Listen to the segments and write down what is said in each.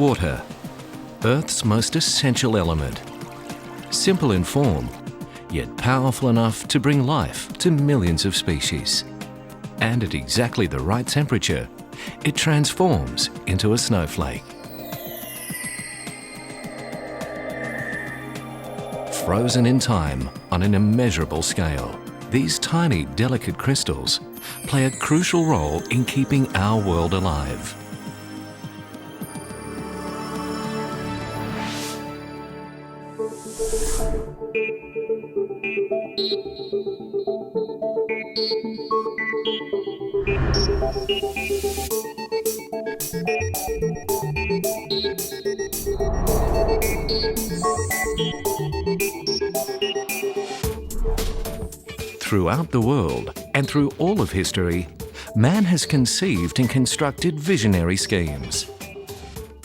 Water, Earth's most essential element. Simple in form, yet powerful enough to bring life to millions of species. And at exactly the right temperature, it transforms into a snowflake. Frozen in time on an immeasurable scale, these tiny, delicate crystals play a crucial role in keeping our world alive. Throughout the world and through all of history, man has conceived and constructed visionary schemes.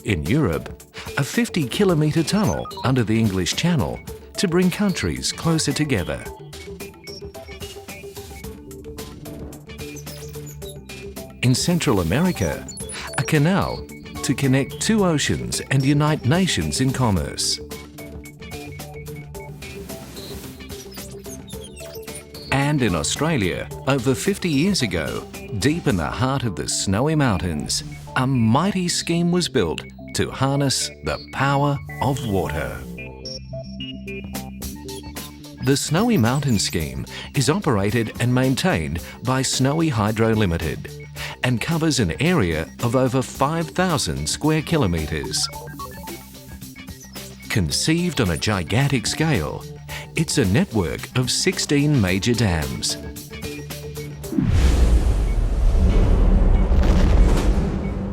In Europe, a 50-kilometre tunnel under the English Channel to bring countries closer together. In Central America, a canal to connect two oceans and unite nations in commerce. And in Australia, over 50 years ago, deep in the heart of the Snowy Mountains, a mighty scheme was built to harness the power of water. The Snowy Mountain Scheme is operated and maintained by Snowy Hydro Limited and covers an area of over 5,000 square kilometres. Conceived on a gigantic scale, it's a network of 16 major dams.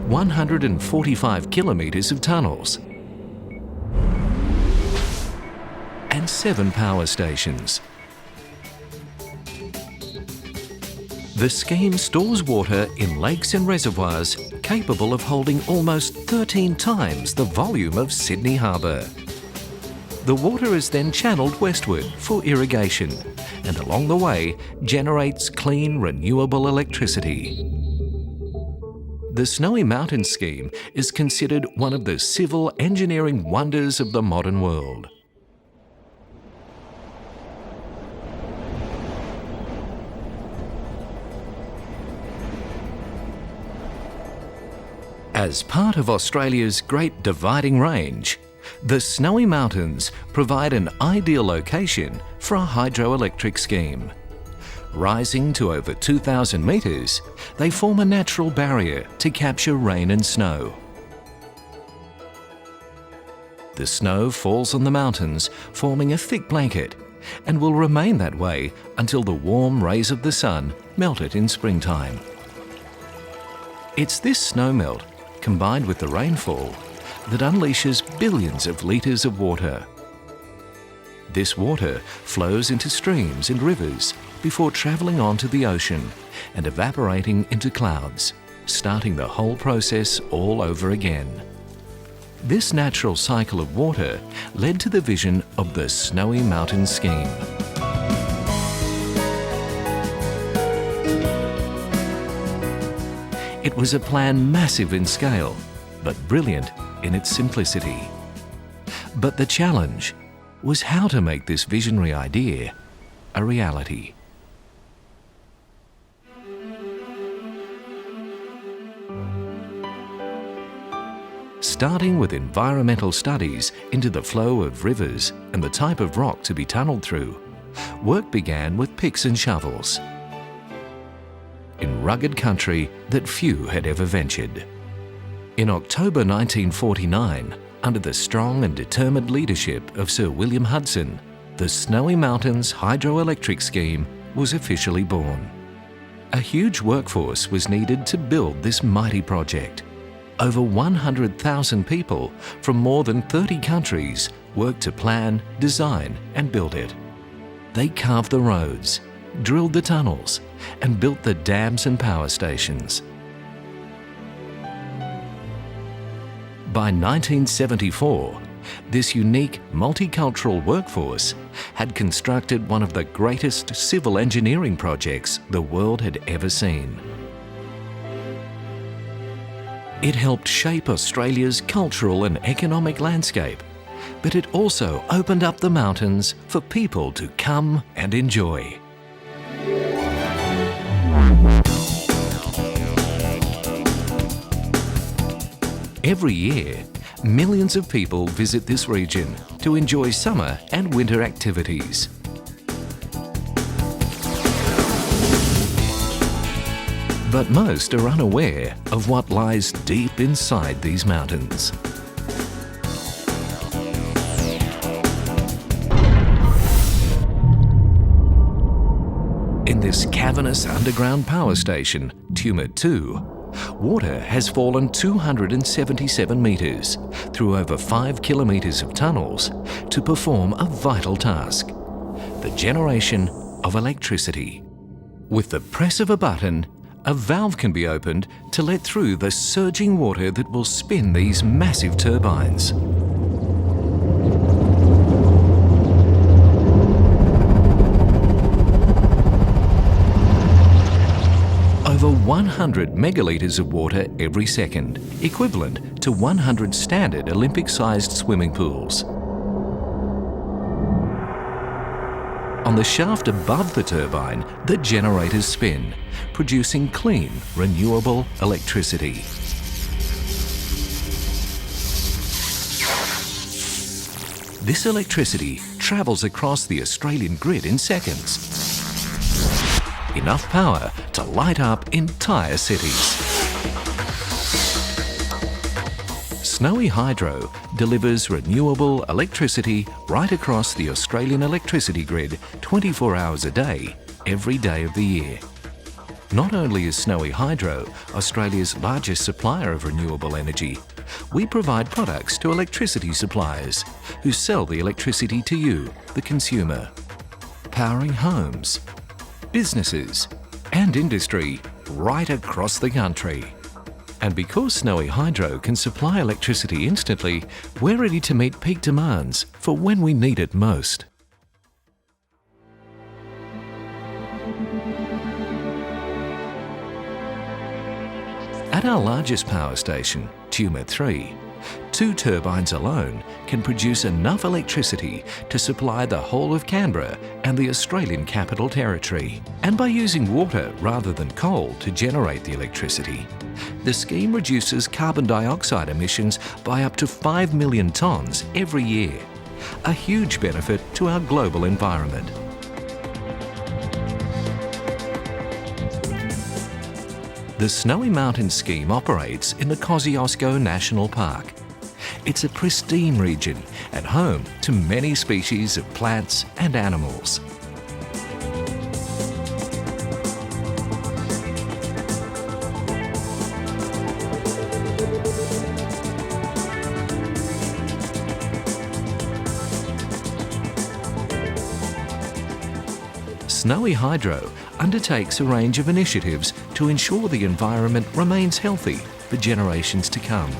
...145 kilometres of tunnels and 7 power stations. The scheme stores water in lakes and reservoirs capable of holding almost 13 times the volume of Sydney Harbour. The water is then channelled westward for irrigation and along the way generates clean, renewable electricity. The Snowy Mountain Scheme is considered one of the civil engineering wonders of the modern world. As part of Australia's Great Dividing Range, the Snowy Mountains provide an ideal location for a hydroelectric scheme. Rising to over 2,000 metres, they form a natural barrier to capture rain and snow. The snow falls on the mountains, forming a thick blanket, and will remain that way until the warm rays of the sun melt it in springtime. It's this snowmelt, combined with the rainfall, that unleashes billions of litres of water. This water flows into streams and rivers before travelling on to the ocean and evaporating into clouds, starting the whole process all over again. This natural cycle of water led to the vision of the Snowy Mountain Scheme. It was a plan massive in scale, but brilliant in its simplicity. But the challenge was how to make this visionary idea a reality. Starting with environmental studies into the flow of rivers and the type of rock to be tunnelled through, work began with picks and shovels in rugged country that few had ever ventured. In October 1949, under the strong and determined leadership of Sir William Hudson, the Snowy Mountains Hydroelectric Scheme was officially born. A huge workforce was needed to build this mighty project. Over 100,000 people from more than 30 countries worked to plan, design and build it. They carved the roads, drilled the tunnels and built the dams and power stations. By 1974, this unique multicultural workforce had constructed one of the greatest civil engineering projects the world had ever seen. It helped shape Australia's cultural and economic landscape, but it also opened up the mountains for people to come and enjoy. Every year, millions of people visit this region to enjoy summer and winter activities. But most are unaware of what lies deep inside these mountains. In this cavernous underground power station, Tumor 2, water has fallen 277 metres through over 5 kilometres of tunnels to perform a vital task: the generation of electricity. With the press of a button, a valve can be opened to let through the surging water that will spin these massive turbines. Over 100 megalitres of water every second, equivalent to 100 standard Olympic-sized swimming pools. On the shaft above the turbine, the generators spin, producing clean, renewable electricity. This electricity travels across the Australian grid in seconds. Enough power to light up entire cities. Snowy Hydro delivers renewable electricity right across the Australian electricity grid 24 hours a day, every day of the year. Not only is Snowy Hydro Australia's largest supplier of renewable energy, we provide products to electricity suppliers who sell the electricity to you, the consumer, powering homes, businesses and industry right across the country. And because Snowy Hydro can supply electricity instantly, we're ready to meet peak demands for when we need it most. At our largest power station, Tumor 3, 2 turbines alone can produce enough electricity to supply the whole of Canberra and the Australian Capital Territory. And by using water rather than coal to generate the electricity, the scheme reduces carbon dioxide emissions by up to 5 million tonnes every year, a huge benefit to our global environment. The Snowy Mountains scheme operates in the Kosciuszko National Park. It's a pristine region and home to many species of plants and animals. Snowy Hydro undertakes a range of initiatives to ensure the environment remains healthy for generations to come.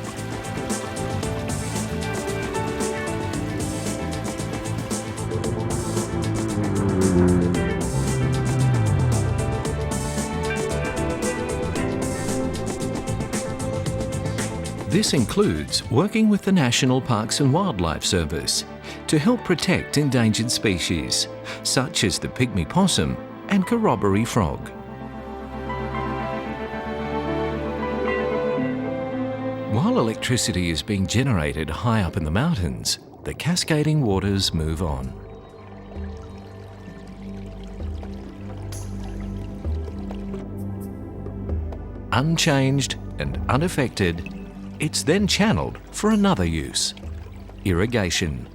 This includes working with the National Parks and Wildlife Service to help protect endangered species, such as the pygmy possum and corroboree frog. While electricity is being generated high up in the mountains, the cascading waters move on. Unchanged and unaffected, it's then channeled for another use: irrigation.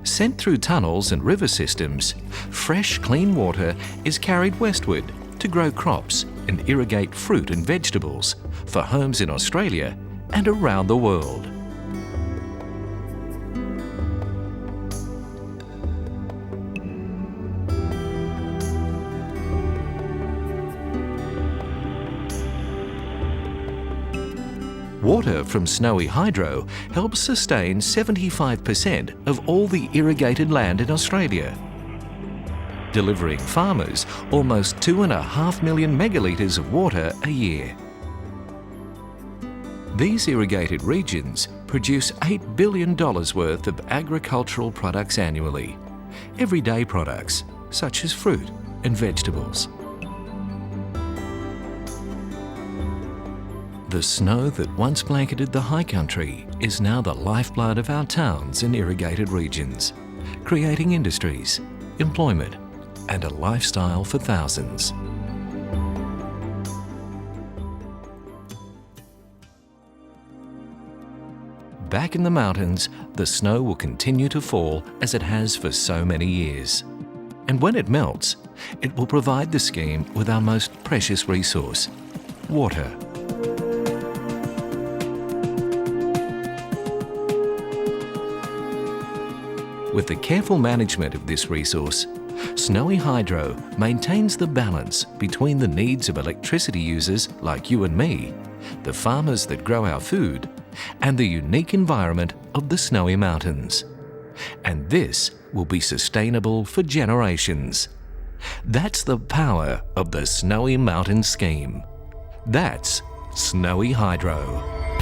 Sent through tunnels and river systems, fresh, clean water is carried westward to grow crops and irrigate fruit and vegetables for homes in Australia and around the world. Water from Snowy Hydro helps sustain 75% of all the irrigated land in Australia, delivering farmers almost 2.5 million megalitres of water a year. These irrigated regions produce $8 billion worth of agricultural products annually, everyday products such as fruit and vegetables. The snow that once blanketed the high country is now the lifeblood of our towns and irrigated regions, creating industries, employment, and a lifestyle for thousands. Back in the mountains, the snow will continue to fall as it has for so many years. And when it melts, it will provide the scheme with our most precious resource, water. With the careful management of this resource, Snowy Hydro maintains the balance between the needs of electricity users like you and me, the farmers that grow our food, and the unique environment of the snowy mountains. And this will be sustainable for generations. That's the power of the Snowy Mountain Scheme. That's Snowy Hydro.